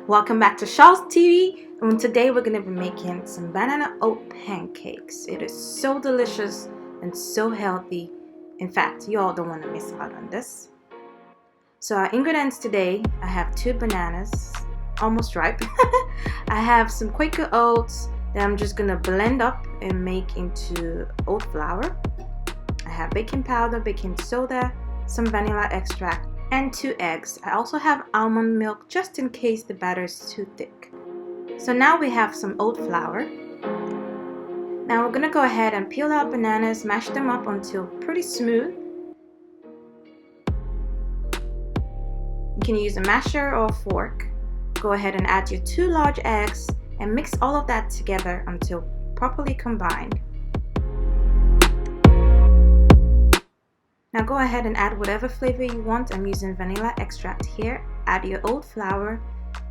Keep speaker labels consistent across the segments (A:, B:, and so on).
A: Welcome back to Sholz TV, and today we're going to be making some banana oat pancakes. It is so delicious and so healthy. In fact, you all don't want to miss out on this. So our ingredients today, I have 2 bananas, almost ripe. I have some Quaker oats that I'm just going to blend up and make into oat flour. I have baking powder, baking soda, some vanilla extract, and 2 eggs. I also have almond milk just in case the batter is too thick. So now we have some oat flour. Now we're going to go ahead and peel our bananas, mash them up until pretty smooth. You can use a masher or a fork. Go ahead and add your 2 large eggs and mix all of that together until properly combined. Now go ahead and add whatever flavor you want. I'm using vanilla extract here. Add your oat flour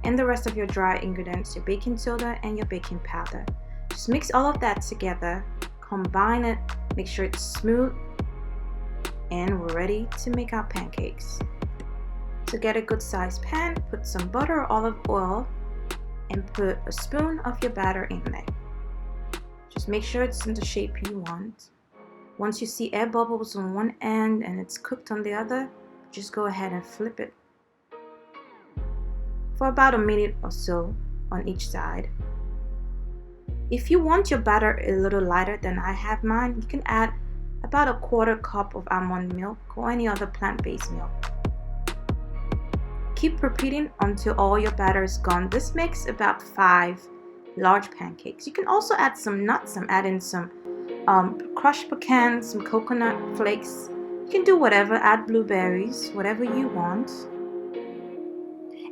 A: and the rest of your dry ingredients, your baking soda and your baking powder. Just mix all of that together, combine it, make sure it's smooth, and we're ready to make our pancakes. So get a good sized pan, put some butter or olive oil, and put a spoon of your batter in there. Just make sure it's in the shape you want. Once you see air bubbles on one end and it's cooked on the other, just go ahead and flip it for about a minute or so on each side. If you want your batter a little lighter than I have mine, you can add about a 1/4 cup of almond milk or any other plant-based milk. Keep repeating until all your batter is gone. This makes about 5 large pancakes. You can also add some nuts. I'm adding some crushed pecans, some coconut flakes. You can do whatever, add blueberries, whatever you want.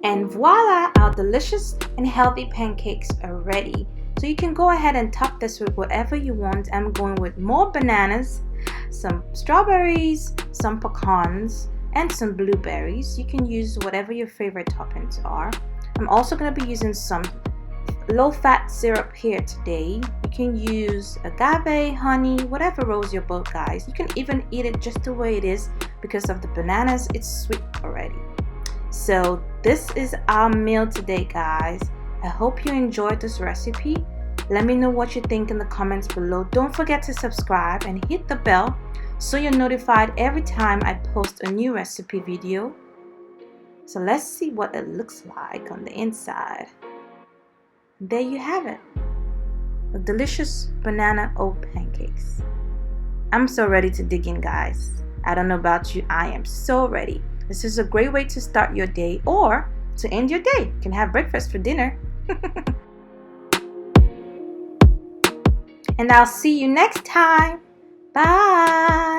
A: And voila, our delicious and healthy pancakes are ready. So you can go ahead and top this with whatever you want. I'm going with more bananas, some strawberries, some pecans, and some blueberries. You can use whatever your favorite toppings are. I'm also going to be using some low-fat syrup here today. You can use agave, honey, whatever rolls your boat, guys. You can even eat it just the way it is because of the bananas. It's sweet already. So this is our meal today, guys. I hope you enjoyed this recipe. Let me know what you think in the comments below. Don't forget to subscribe and hit the bell so you're notified every time I post a new recipe video. So let's see what it looks like on the inside. There you have it, the delicious banana oat pancakes. I'm so ready to dig in, guys. I don't know about you, I am so ready. This is a great way to start your day or to end your day. You can have breakfast for dinner. And I'll see you next time. Bye.